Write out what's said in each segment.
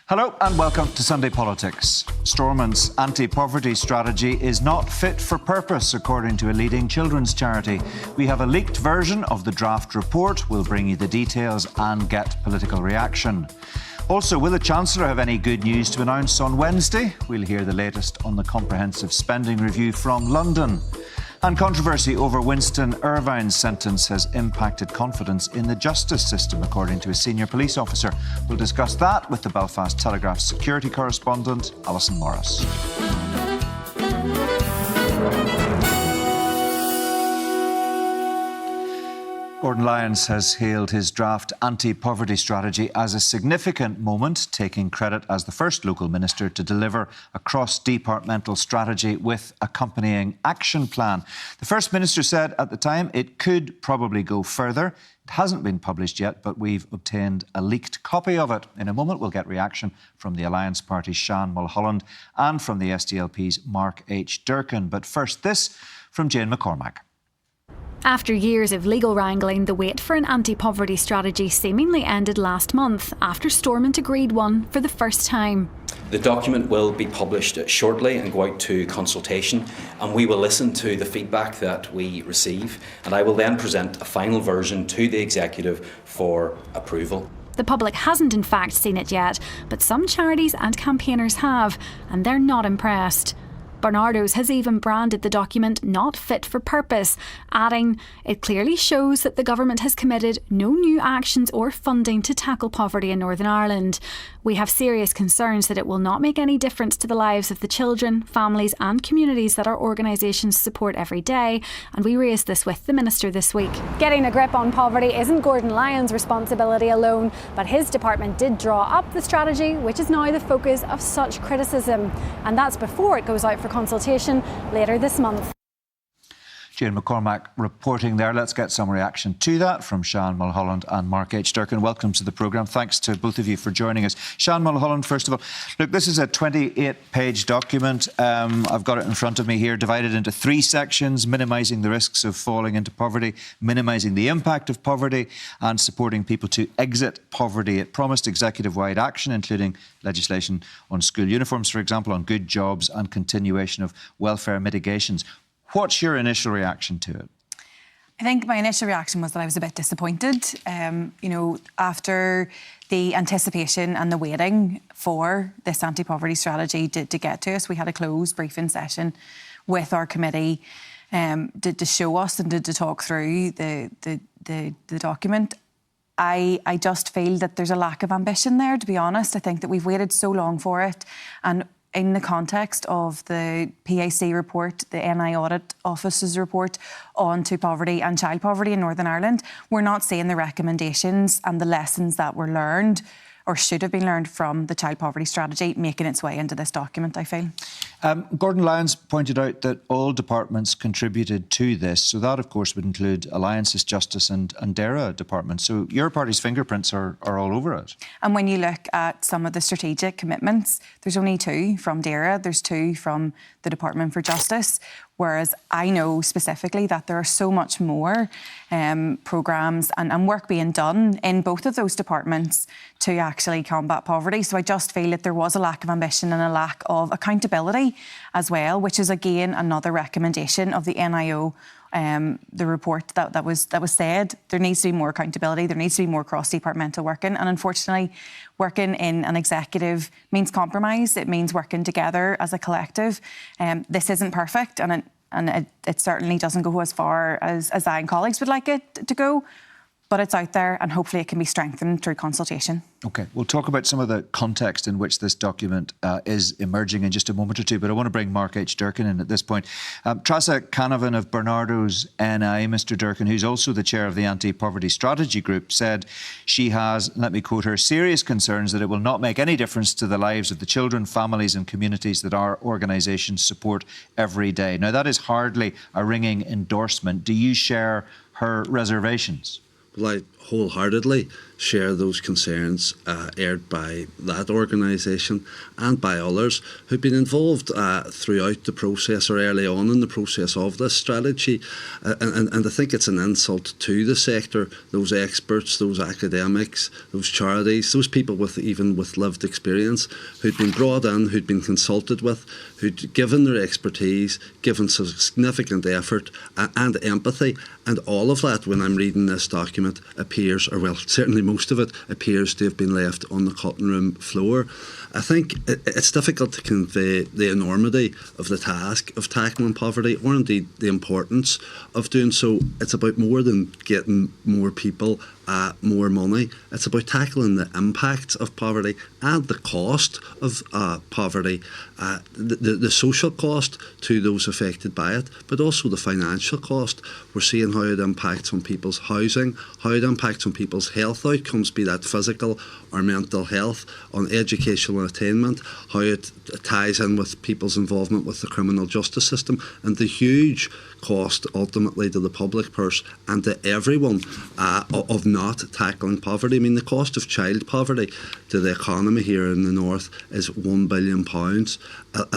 Hello and welcome to Sunday Politics. Stormont's anti-poverty strategy is not fit for purpose, according to a leading children's charity. We have a leaked version of the draft report. We'll bring you the details and get political reaction. Also, will the Chancellor have any good news to announce on Wednesday? We'll hear the latest on the comprehensive spending review from London. And controversy over Winky Irvine's sentence has impacted confidence in the justice system, according to a senior police officer. We'll discuss that with the Belfast Telegraph's security correspondent, Alison Morris. Gordon Lyons has hailed his draft anti-poverty strategy as a significant moment, taking credit as the first local minister to deliver a cross-departmental strategy with accompanying action plan. The First Minister said at the time it could probably go further. It hasn't been published yet, but we've obtained a leaked copy of it. In a moment, we'll get reaction from the Alliance Party's Sean Mulholland and from the SDLP's Mark H. Durkin. But first, this from Jane McCormack. After years of legal wrangling, the wait for an anti-poverty strategy seemingly ended last month after Stormont agreed one for the first time. The document will be published shortly and go out to consultation, and we will listen to the feedback that we receive, and I will then present a final version to the Executive for approval. The public hasn't in fact seen it yet, but some charities and campaigners have, and they're not impressed. Barnardo's has even branded the document not fit for purpose, adding, "It clearly shows that the government has committed no new actions or funding to tackle poverty in Northern Ireland. We have serious concerns that it will not make any difference to the lives of the children, families and communities that our organisations support every day, and we raised this with the Minister this week." Getting a grip on poverty isn't Gordon Lyons' responsibility alone, but his department did draw up the strategy, which is now the focus of such criticism. And that's before it goes out for consultation later this month. Jane McCormack reporting there. Let's get some reaction to that from Sean Mulholland and Mark H. Durkin. Welcome to the programme. Thanks to both of you for joining us. Sean Mulholland, first of all. Look, this is a 28-page document. I've got it in front of me here, divided into three sections: minimising the risks of falling into poverty, minimising the impact of poverty, and supporting people to exit poverty. It promised executive-wide action, including legislation on school uniforms, for example, on good jobs and continuation of welfare mitigations. What's your initial reaction to it? I think my initial reaction was that I was a bit disappointed. After the anticipation and the waiting for this anti-poverty strategy to get to us, we had a closed briefing session with our committee to show us and to talk through the document. I just feel that there's a lack of ambition there, to be honest. I think that we've waited so long for it, and in the context of the PAC report, the NI Audit Office's report on to poverty and child poverty in Northern Ireland, we're not seeing the recommendations and the lessons that were learned or should have been learned from the child poverty strategy making its way into this document, I feel. Gordon Lyons pointed out that all departments contributed to this. So that, of course, would include Alliance's Justice and DARA departments. So your party's fingerprints are all over it. And when you look at some of the strategic commitments, there's only two from DARA, there's two from the Department for Justice, whereas I know specifically that there are so much more programmes and work being done in both of those departments to actually combat poverty. So I just feel that there was a lack of ambition and a lack of accountability as well, which is again another recommendation of the NIO, the report that was said. There needs to be more accountability, there needs to be more cross-departmental working, and unfortunately working in an executive means compromise. It means working together as a collective. This isn't perfect, and it certainly doesn't go as far as I and colleagues would like it to go, but it's out there and hopefully it can be strengthened through consultation. OK, we'll talk about some of the context in which this document is emerging in just a moment or two, but I want to bring Mark H. Durkin in at this point. Trasa Canavan of Barnardo's NI, Mr Durkin, who's also the chair of the Anti-Poverty Strategy Group, said she has, let me quote her, serious concerns that it will not make any difference to the lives of the children, families and communities that our organisations support every day. Now, that is hardly a ringing endorsement. Do you share her reservations? Well, I wholeheartedly share those concerns aired by that organisation and by others who've been involved throughout the process or early on in the process of this strategy. And I think it's an insult to the sector, those experts, those academics, those charities, those people with lived experience who'd been brought in, who'd been consulted with, who'd given their expertise, given significant effort and empathy. And all of that, when I'm reading this document, appears, or well, certainly most of it, appears to have been left on the cutting room floor. I think it's difficult to convey the enormity of the task of tackling poverty, or indeed the importance of doing so. It's about more than getting more people more money. It's about tackling the impacts of poverty and the cost of poverty, the social cost to those affected by it, but also the financial cost. We're seeing how it impacts on people's housing, how it impacts on people's health outcomes, be that physical or mental health, on educational attainment, how it ties in with people's involvement with the criminal justice system, and the huge cost ultimately to the public purse and to everyone of not tackling poverty. I mean, the cost of child poverty to the economy here in the north is £1 billion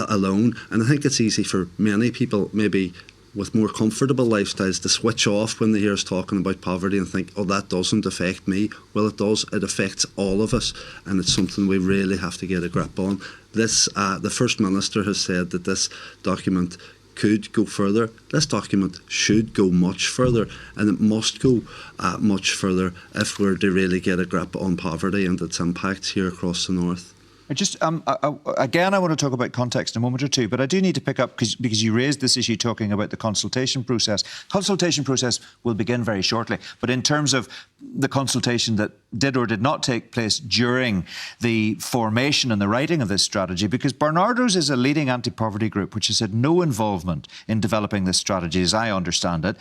alone. And I think it's easy for many people, maybe with more comfortable lifestyles, to switch off when they hear us talking about poverty and think, oh, that doesn't affect me. Well, it does. It affects all of us, and it's something we really have to get a grip on. The First Minister has said that this document could go further. This document should go much further, and it must go much further if we're to really get a grip on poverty and its impacts here across the north. Again, I want to talk about context in a moment or two, but I do need to pick up, because you raised this issue talking about the consultation process. Consultation process will begin very shortly, but in terms of the consultation that did or did not take place during the formation and the writing of this strategy, because Barnardo's is a leading anti-poverty group which has had no involvement in developing this strategy, as I understand it.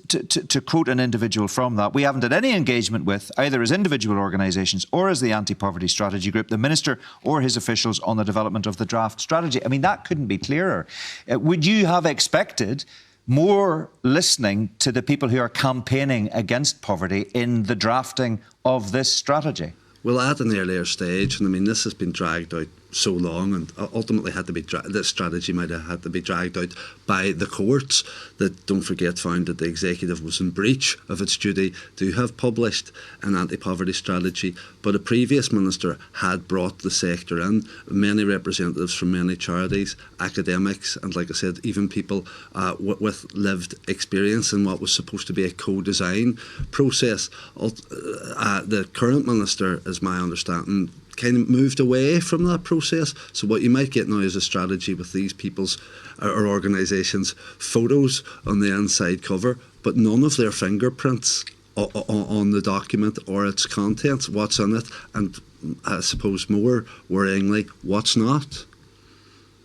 To quote an individual from that, we haven't had any engagement with, either as individual organisations or as the anti-poverty strategy group, the Minister or his officials on the development of the draft strategy. I mean, that couldn't be clearer. Would you have expected more listening to the people who are campaigning against poverty in the drafting of this strategy? Well, at an earlier stage, and I mean, this has been dragged out so long, and ultimately had to be this strategy might have had to be dragged out by the courts that, don't forget, found that the executive was in breach of its duty to have published an anti-poverty strategy. But a previous minister had brought the sector in, many representatives from many charities, academics, and, like I said, even people with lived experience in what was supposed to be a co-design process. The current minister, is my understanding, kind of moved away from that process. So what you might get now is a strategy with these people's or organisations' photos on the inside cover, but none of their fingerprints on the document or its contents, what's in it, and I suppose more worryingly, what's not.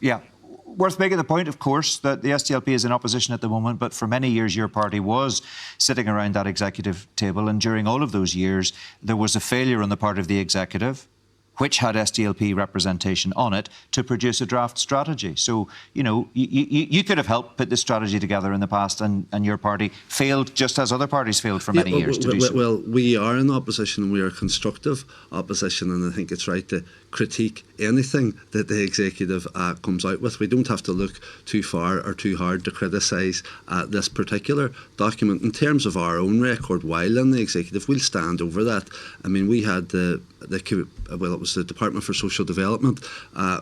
Yeah. Worth making the point, of course, that the SDLP is in opposition at the moment, but for many years your party was sitting around that executive table, and during all of those years there was a failure on the part of the executive, which had SDLP representation on it, to produce a draft strategy. So, you know, you could have helped put this strategy together in the past, and your party failed just as other parties failed for many years to do so. Well, we are in opposition, and we are constructive opposition, and I think it's right to critique anything that the executive comes out with. We don't have to look too far or too hard to criticise this particular document. In terms of our own record while in the executive, we'll stand over that. I mean, we had it was the Department for Social Development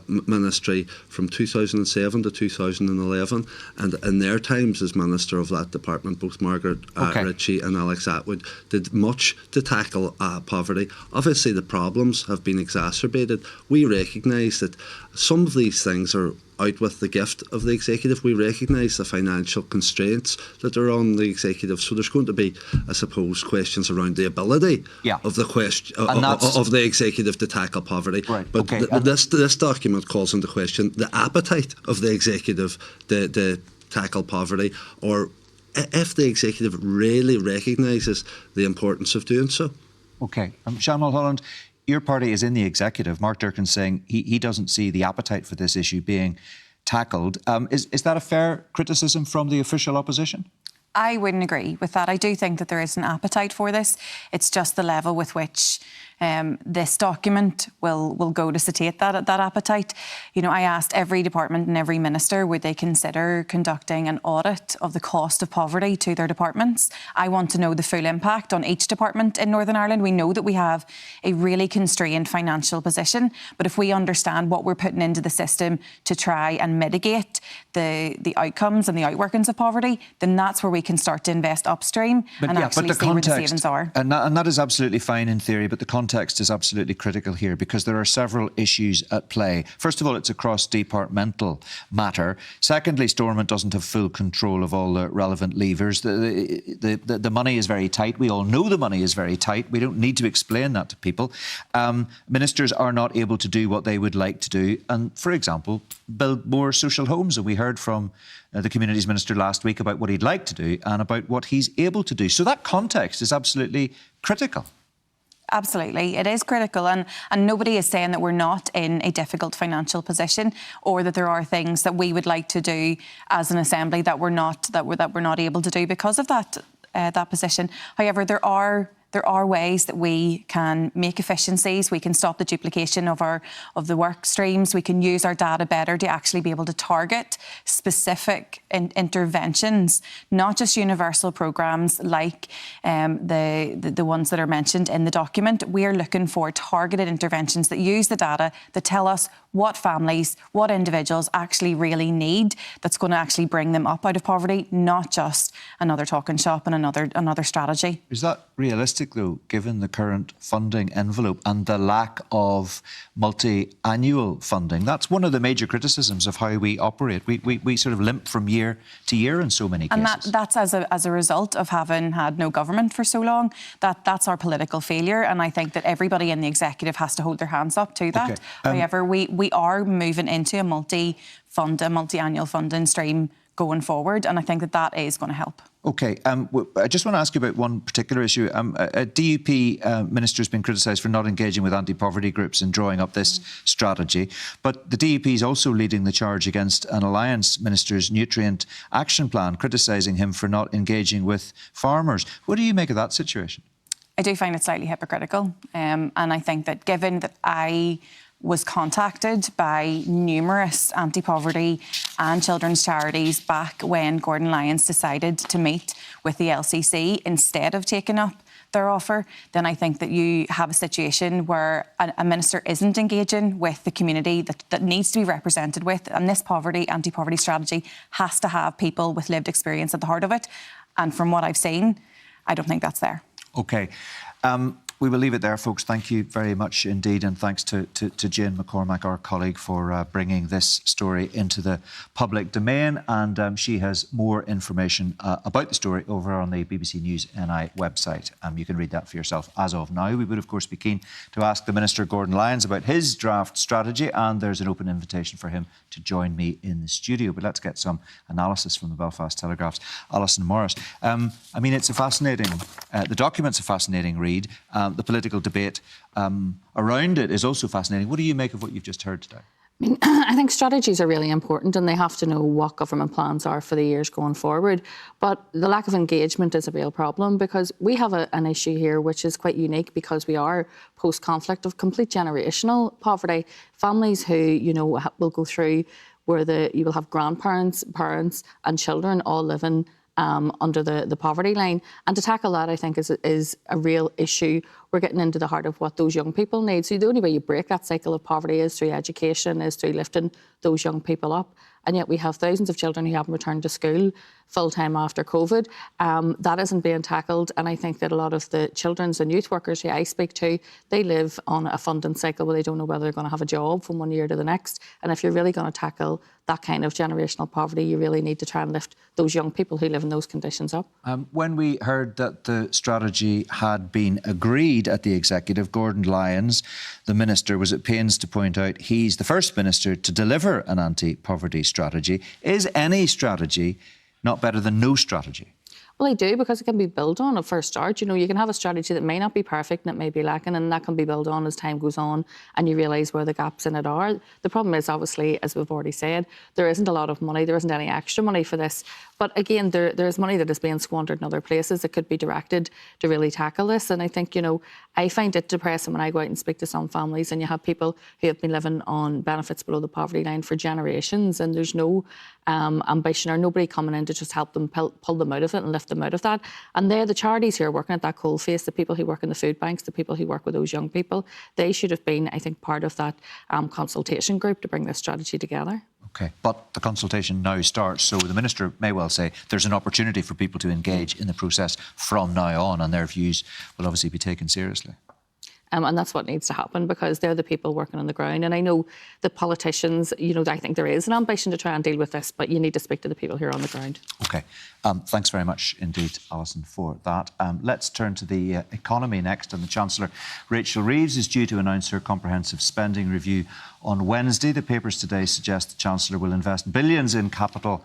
Ministry from 2007 to 2011, and in their times as Minister of that department, both Margaret Ritchie and Alex Atwood did much to tackle poverty. Obviously the problems have been exacerbated. We recognise that some of these things are out with the gift of the executive. We recognise the financial constraints that are on the executive. So there's going to be, I suppose, questions around the ability of the of the executive to tackle poverty. Right. But this document calls into question the appetite of the executive to tackle poverty, or if the executive really recognises the importance of doing so. OK. Sean Mulholland, your party is in the executive. Mark Durkan's saying he doesn't see the appetite for this issue being tackled. Is that a fair criticism from the official opposition? I wouldn't agree with that. I do think that there is an appetite for this. It's just the level with which this document will go to satiate that appetite. You know, I asked every department and every minister would they consider conducting an audit of the cost of poverty to their departments. I want to know the full impact on each department in Northern Ireland. We know that we have a really constrained financial position, but if we understand what we're putting into the system to try and mitigate the outcomes and the outworkings of poverty, then that's where we can start to invest upstream and actually see where the savings are. And that is absolutely fine in theory, but the context is absolutely critical here because there are several issues at play. First of all, it's a cross-departmental matter. Secondly, Stormont doesn't have full control of all the relevant levers. The money is very tight. We all know the money is very tight. We don't need to explain that to people. Ministers are not able to do what they would like to do and, for example, build more social homes. And we heard from the Communities Minister last week about what he'd like to do and about what he's able to do. So that context is absolutely critical. Absolutely, it is critical, and nobody is saying that we're not in a difficult financial position, or that there are things that we would like to do as an assembly that we're not able to do because of that position. However, there are ways that we can make efficiencies. We can stop the duplication of the work streams. We can use our data better to actually be able to target specific interventions, not just universal programmes like the ones that are mentioned in the document. We are looking for targeted interventions that use the data that tell us what families, what individuals actually really need, that's going to actually bring them up out of poverty, not just another talking shop and another strategy. Is that realistic, though, given the current funding envelope and the lack of multi-annual funding? That's one of the major criticisms of how we operate. We sort of limp from year to year in so many cases. And that's as a result of having had no government for so long. That's our political failure, and I think that everybody in the executive has to hold their hands up to that. Okay. However, we are moving into a multi-annual funding stream going forward, and I think that is going to help. OK, I just want to ask you about one particular issue. A DUP minister has been criticised for not engaging with anti-poverty groups in drawing up this strategy, but the DUP is also leading the charge against an Alliance minister's nutrient action plan, criticising him for not engaging with farmers. What do you make of that situation? I do find it slightly hypocritical, and I think that given that I was contacted by numerous anti-poverty and children's charities back when Gordon Lyons decided to meet with the LCC instead of taking up their offer, then I think that you have a situation where a minister isn't engaging with the community that needs to be represented with, and this anti-poverty strategy has to have people with lived experience at the heart of it. And from what I've seen, I don't think that's there. OK. We will leave it there, folks. Thank you very much indeed, and thanks to Jane McCormack, our colleague, for bringing this story into the public domain. And she has more information about the story over on the BBC News NI website. You can read that for yourself as of now. We would, of course, be keen to ask the Minister, Gordon Lyons, about his draft strategy, and there's an open invitation for him to join me in the studio. But let's get some analysis from the Belfast Telegraph's Alison Morris. I mean, it's a fascinating... the document's a fascinating read. The political debate around it is also fascinating. What do you make of what you've just heard today? I mean, I think strategies are really important, and they have to know what government plans are for the years going forward. But the lack of engagement is a real problem, because we have an issue here which is quite unique, because we are post-conflict of complete generational poverty. Families who, you know, will go through where you will have grandparents, parents and children all living under the poverty line. And to tackle that, I think, is a real issue. We're getting into the heart of what those young people need. So the only way you break that cycle of poverty is through education, is through lifting those young people up. And yet we have thousands of children who haven't returned to school full-time after COVID. That isn't being tackled. And I think that a lot of the children's and youth workers who I speak to, they live on a funding cycle where they don't know whether they're going to have a job from one year to the next. And if you're really going to tackle that kind of generational poverty, you really need to try and lift those young people who live in those conditions up. When we heard that the strategy had been agreed at the executive, Gordon Lyons, the minister, was at pains to point out he's the first minister to deliver an anti-poverty strategy. Is any strategy not better than no strategy? Well, I do, because it can be built on at first start. You know, you can have a strategy that may not be perfect and it may be lacking, and that can be built on as time goes on and you realise where the gaps in it are. The problem is, obviously, as we've already said, there isn't a lot of money, there isn't any extra money for this. But again, there's money that is being squandered in other places that could be directed to really tackle this. And I think, you know, I find it depressing when I go out and speak to some families and you have people who have been living on benefits below the poverty line for generations, and there's no ambition or nobody coming in to just help them pull them out of it and lift them out of that. And they're the charities who are working at that coalface, the people who work in the food banks, the people who work with those young people. They should have been, I think, part of that consultation group to bring this strategy together. OK, but the consultation now starts, so the Minister may well say there's an opportunity for people to engage in the process from now on, and their views will obviously be taken seriously. And that's what needs to happen, because they're the people working on the ground. And I know the politicians, you know, I think there is an ambition to try and deal with this, but you need to speak to the people who are on the ground. OK. Thanks very much indeed, Alison, for that. Let's turn to the economy next. And the Chancellor, Rachel Reeves, is due to announce her comprehensive spending review on Wednesday. The papers today suggest the Chancellor will invest billions in capital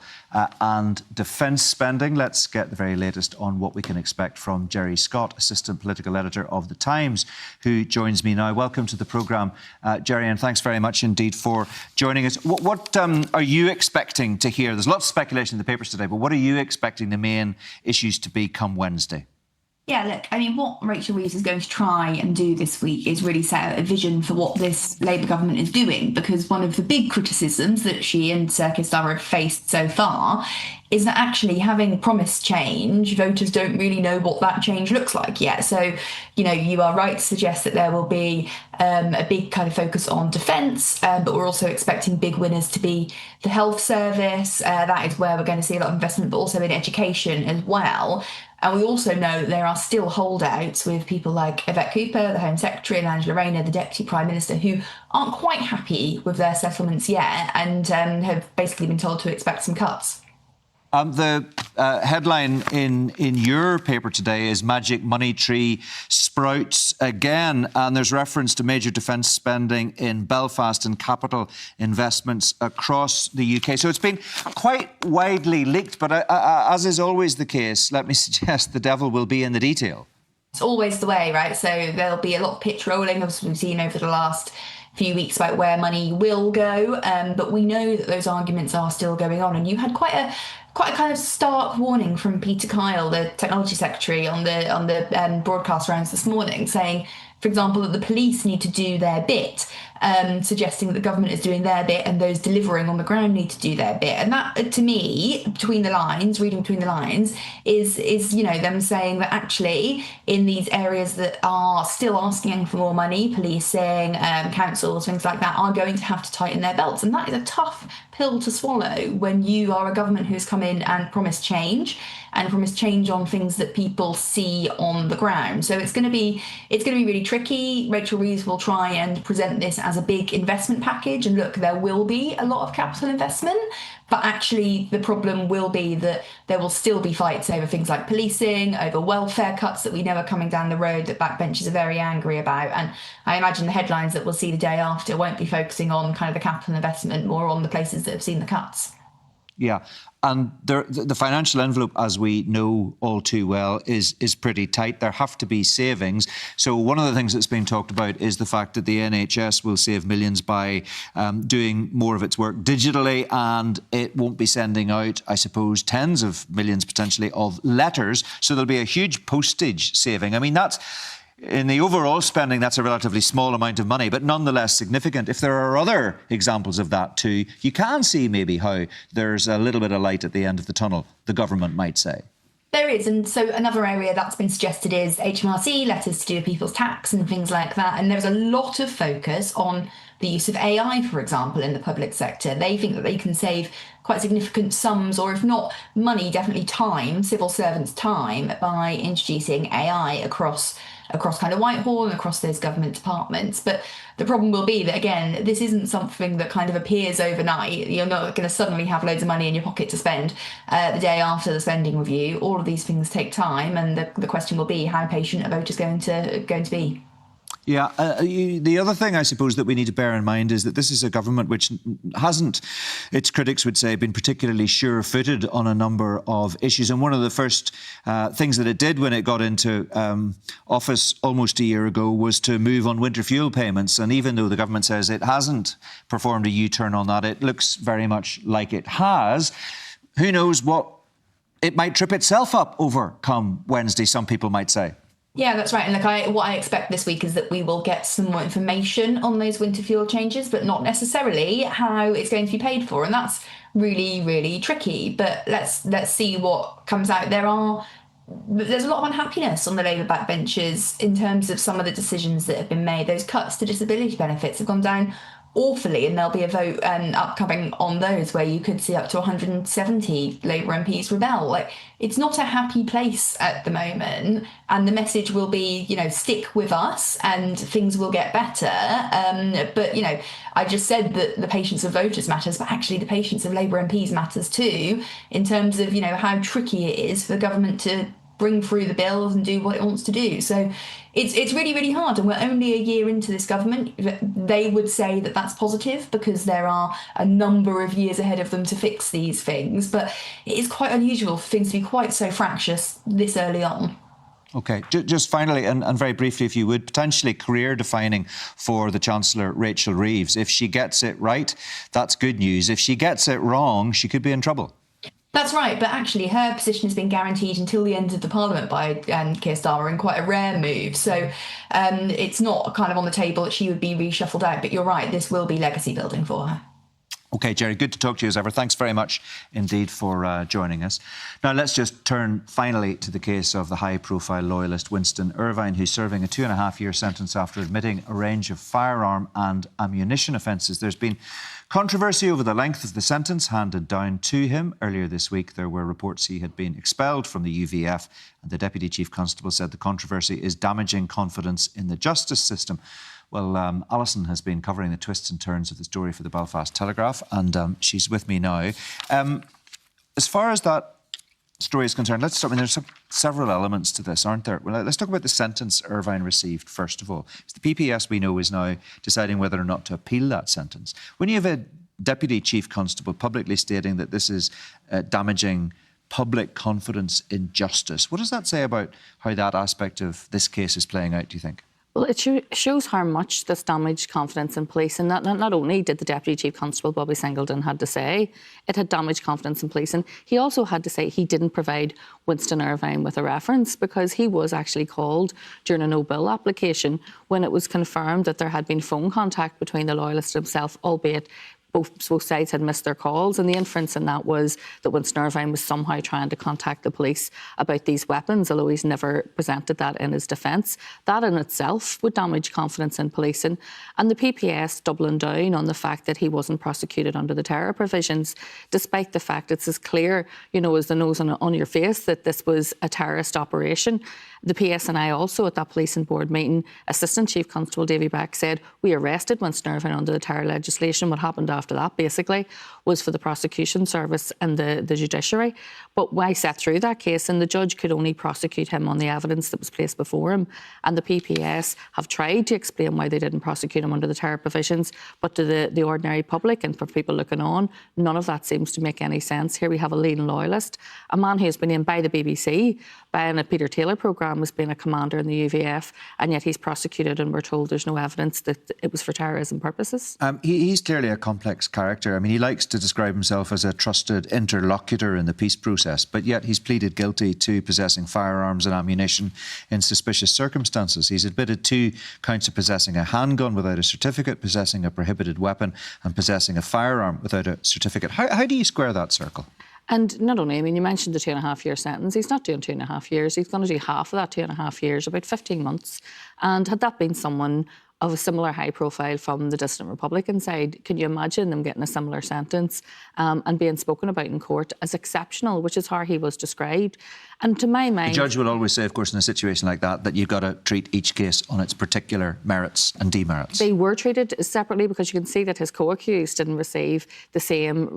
and defence spending. Let's get the very latest on what we can expect from Gerry Scott, Assistant Political Editor of The Times, who joins me now. Welcome to the programme, Gerry, and thanks very much indeed for joining us. What are you expecting to hear? There's lots of speculation in the papers today, but what are you expecting the main issues to be come Wednesday? Yeah, look, I mean, what Rachel Reeves is going to try and do this week is really set out a vision for what this Labour government is doing, because one of the big criticisms that she and Sir Keir Starmer have faced so far is that actually having promised change, voters don't really know what that change looks like yet. So, you know, you are right to suggest that there will be a big kind of focus on defence, but we're also expecting big winners to be the health service. That is where we're going to see a lot of investment, but also in education as well. And we also know that there are still holdouts with people like Yvette Cooper, the Home Secretary, and Angela Rayner, the Deputy Prime Minister, who aren't quite happy with their settlements yet and have basically been told to expect some cuts. The headline in your paper today is Magic Money Tree Sprouts Again, and there's reference to major defence spending in Belfast and capital investments across the UK. So it's been quite widely leaked, but as is always the case, let me suggest the devil will be in the detail. It's always the way, right? So there'll be a lot of pitch rolling, as we've seen over the last few weeks, about where money will go, but we know that those arguments are still going on. And you had quite a kind of stark warning from Peter Kyle, the Technology Secretary, on the broadcast rounds this morning, saying, for example, that the police need to do their bit, suggesting that the government is doing their bit and those delivering on the ground need to do their bit. And that, to me, reading between the lines, is you know, them saying that actually in these areas that are still asking for more money, policing, councils, things like that, are going to have to tighten their belts. And that is a tough pill to swallow when you are a government who's come in and promised change on things that people see on the ground. So it's going to be really tricky. Rachel Reeves will try and present this as a big investment package, and look, there will be a lot of capital investment, but actually the problem will be that there will still be fights over things like policing, over welfare cuts that we know are coming down the road that backbenchers are very angry about. And I imagine the headlines that we'll see the day after won't be focusing on kind of the capital investment, more on the places that have seen the cuts. Yeah, and the financial envelope, as we know all too well, is pretty tight. There have to be savings. So one of the things that's being talked about is the fact that the NHS will save millions by doing more of its work digitally, and it won't be sending out, I suppose, tens of millions potentially of letters. So there'll be a huge postage saving. I mean, that's... in the overall spending, that's a relatively small amount of money, but nonetheless significant. If there are other examples of that too, you can see maybe how there's a little bit of light at the end of the tunnel, the government might say. There is, and so another area that's been suggested is HMRC, letters to do with people's tax and things like that. And there's a lot of focus on the use of AI, for example, in the public sector. They think that they can save quite significant sums, or if not money, definitely time, civil servants' time, by introducing AI across kind of Whitehall and across those government departments. But the problem will be that, again, this isn't something that kind of appears overnight. You're not going to suddenly have loads of money in your pocket to spend the day after the spending review. All of these things take time, and the question will be, how patient are voters going to be? Yeah, the other thing I suppose that we need to bear in mind is that this is a government which hasn't, its critics would say, been particularly sure-footed on a number of issues. And one of the first things that it did when it got into office almost a year ago was to move on winter fuel payments. And even though the government says it hasn't performed a U-turn on that, it looks very much like it has. Who knows what it might trip itself up over come Wednesday, some people might say. Yeah, that's right. And what I expect this week is that we will get some more information on those winter fuel changes, but not necessarily how it's going to be paid for. And that's really, really tricky. But let's see what comes out. There's a lot of unhappiness on the Labour backbenches in terms of some of the decisions that have been made. Those cuts to disability benefits have gone down awfully, and there'll be a vote upcoming on those where you could see up to 170 Labour MPs rebel. Like, it's not a happy place at the moment, and the message will be, stick with us and things will get better. But I just said that the patience of voters matters, but actually the patience of Labour MPs matters too, in terms of how tricky it is for the government to bring through the bills and do what it wants to do. So it's really, really hard. And we're only a year into this government. They would say that that's positive because there are a number of years ahead of them to fix these things. But it is quite unusual for things to be quite so fractious this early on. OK, just finally, and very briefly, if you would, potentially career-defining for the Chancellor, Rachel Reeves. If she gets it right, that's good news. If she gets it wrong, she could be in trouble. That's right, but actually her position has been guaranteed until the end of the Parliament by Keir Starmer, in quite a rare move. So it's not kind of on the table that she would be reshuffled out. But you're right, this will be legacy building for her. OK, Jerry, good to talk to you as ever. Thanks very much indeed for joining us. Now, let's just turn finally to the case of the high-profile loyalist Winky Irvine, who's serving a 2.5-year sentence after admitting a range of firearm and ammunition offences. There's been controversy over the length of the sentence handed down to him. Earlier this week, there were reports he had been expelled from the UVF, and the Deputy Chief Constable said the controversy is damaging confidence in the justice system. Well, Alison has been covering the twists and turns of the story for the Belfast Telegraph, and she's with me now. As far as that story is concerned, let's start. There's several elements to this, aren't there? Well, let's talk about the sentence Irvine received, first of all. It's the PPS, we know, is now deciding whether or not to appeal that sentence. When you have a Deputy Chief Constable publicly stating that this is damaging public confidence in justice, what does that say about how that aspect of this case is playing out, do you think? Well, it shows how much this damaged confidence in police. And not only did the Deputy Chief Constable, Bobby Singleton, had to say it had damaged confidence in police, and he also had to say he didn't provide Winky Irvine with a reference, because he was actually called during a no-bill application when it was confirmed that there had been phone contact between the loyalist himself, albeit both sides had missed their calls, and the inference in that was that Winky Irvine was somehow trying to contact the police about these weapons, although he's never presented that in his defence. That in itself would damage confidence in policing. And the PPS doubling down on the fact that he wasn't prosecuted under the terror provisions, despite the fact it's as clear, as the nose on your face that this was a terrorist operation. The PSNI also, at that policing board meeting, Assistant Chief Constable Davy Beck said, we arrested Winky Irvine under the terror legislation. What happened after that, basically, was for the prosecution service and the judiciary. But I sat through that case, and the judge could only prosecute him on the evidence that was placed before him. And the PPS have tried to explain why they didn't prosecute him under the terror provisions, but to the ordinary public and for people looking on, none of that seems to make any sense. Here we have a leading loyalist, a man who has been named by the BBC, by a Peter Taylor programme, as being a commander in the UVF, and yet he's prosecuted, and we're told there's no evidence that it was for terrorism purposes. He's clearly a complex character. He likes to describe himself as a trusted interlocutor in the peace process, but yet he's pleaded guilty to possessing firearms and ammunition in suspicious circumstances. He's admitted 2 counts of possessing a handgun without a certificate, possessing a prohibited weapon, and possessing a firearm without a certificate. How do you square that circle? And not only, you mentioned the 2.5-year sentence. He's not doing 2.5 years. He's going to do half of that 2.5 years, about 15 months. And had that been someone of a similar high profile from the dissident Republican side, can you imagine them getting a similar sentence and being spoken about in court as exceptional, which is how he was described? And to my The mind... judge will always say, of course, in a situation like that, that you've got to treat each case on its particular merits and demerits. They were treated separately because you can see that his co-accused didn't receive the same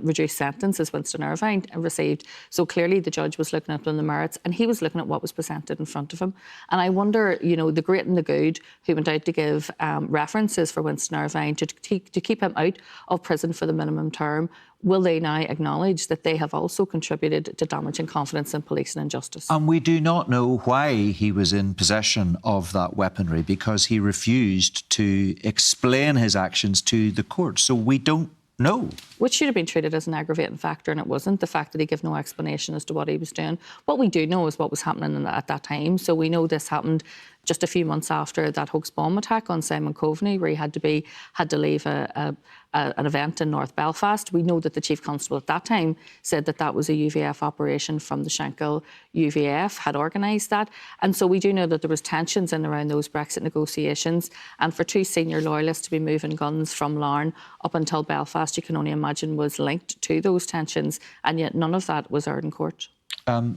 reduced sentence as Winston Irvine received. So clearly the judge was looking at the merits and he was looking at what was presented in front of him. And I wonder, you know, the great and the good who went out to give references for Winston Irvine to keep him out of prison for the minimum term, will they now acknowledge that they have also contributed to damaging confidence in police and in justice? And we do not know why he was in possession of that weaponry, because he refused to explain his actions to the court. So we don't know. Which should have been treated as an aggravating factor, and it wasn't. The fact that he gave no explanation as to what he was doing. What we do know is what was happening at that time. So we know this happened just a few months after that hoax bomb attack on Simon Coveney, where he had to leave an event in North Belfast. We know that the Chief Constable at that time said that that was a UVF operation from the Schenkel UVF, had organised that. And so we do know that there was tensions in around those Brexit negotiations. And for two senior loyalists to be moving guns from Larne up until Belfast, you can only imagine was linked to those tensions. And yet none of that was heard in court.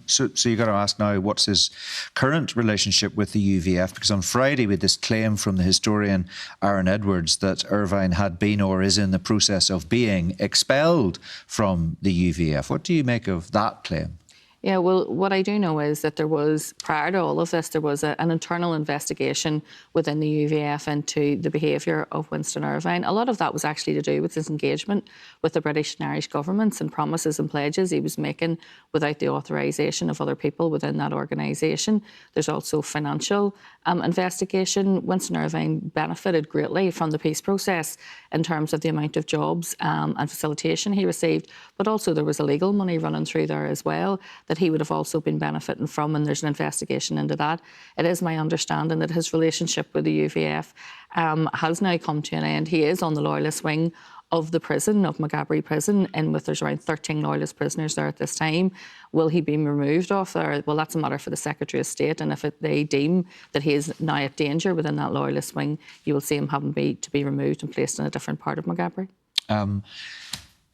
So you've got to ask now, what's his current relationship with the UVF? Because on Friday, we had this claim from the historian Aaron Edwards that Irvine had been or is in the process of being expelled from the UVF. What do you make of that claim? Yeah, well, what I do know is that there was, prior to all of this, there was an internal investigation within the UVF into the behaviour of Winston Irvine. A lot of that was actually to do with his engagement with the British and Irish governments and promises and pledges he was making without the authorisation of other people within that organisation. There's also financial investigation. Winston Irvine benefited greatly from the peace process in terms of the amount of jobs and facilitation he received, but also there was illegal money running through there as well that he would have also been benefiting from, and there's an investigation into that. It is my understanding that his relationship with the UVF has now come to an end. He is on the loyalist wing of the prison, of Maghaberry Prison, in with there's around 13 loyalist prisoners there at this time. Will he be removed off there? Well, that's a matter for the Secretary of State, and if they deem that he is now at danger within that loyalist wing, you will see him having to be removed and placed in a different part of Maghaberry.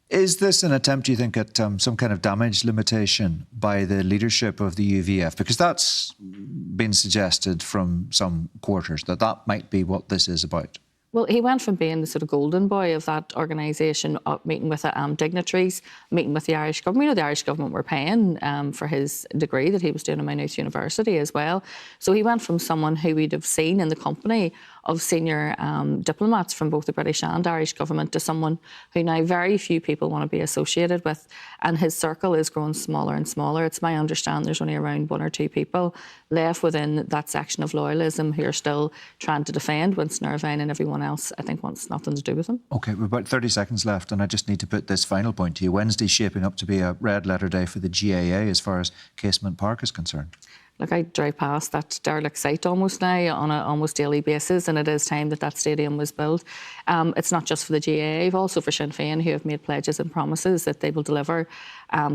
Is this an attempt, do you think, at some kind of damage limitation by the leadership of the UVF? Because that's been suggested from some quarters, that that might be what this is about. Well, he went from being the sort of golden boy of that organisation, meeting with dignitaries, meeting with the Irish government. We know the Irish government were paying for his degree that he was doing at Maynooth University as well. So he went from someone who we'd have seen in the company of senior diplomats from both the British and Irish government to someone who now very few people want to be associated with. And his circle is growing smaller and smaller. It's my understanding there's only around 1 or 2 people left within that section of loyalism who are still trying to defend Winston Irvine, and everyone else, I think, wants nothing to do with him. OK, we've about 30 seconds left, and I just need to put this final point to you. Wednesday's shaping up to be a red letter day for the GAA as far as Casement Park is concerned. Look, I drive past that derelict site almost now on an almost daily basis, and it is time that that stadium was built. It's not just for the GAA, also for Sinn Féin, who have made pledges and promises that they will deliver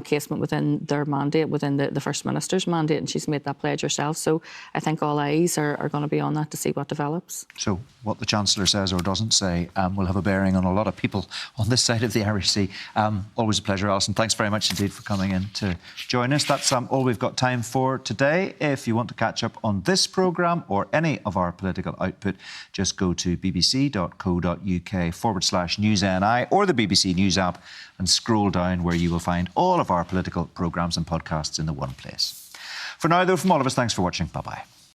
Casement within their mandate, within the First Minister's mandate, and she's made that pledge herself. So I think all eyes are going to be on that to see what develops. So what the Chancellor says or doesn't say will have a bearing on a lot of people on this side of the Irish Sea. Always a pleasure, Alison. Thanks very much indeed for coming in to join us. That's all we've got time for today. If you want to catch up on this programme or any of our political output, just go to bbc.co.uk/newsni or the BBC News app and scroll down where you will find all of our political programmes and podcasts in the one place. For now, though, from all of us, thanks for watching. Bye-bye.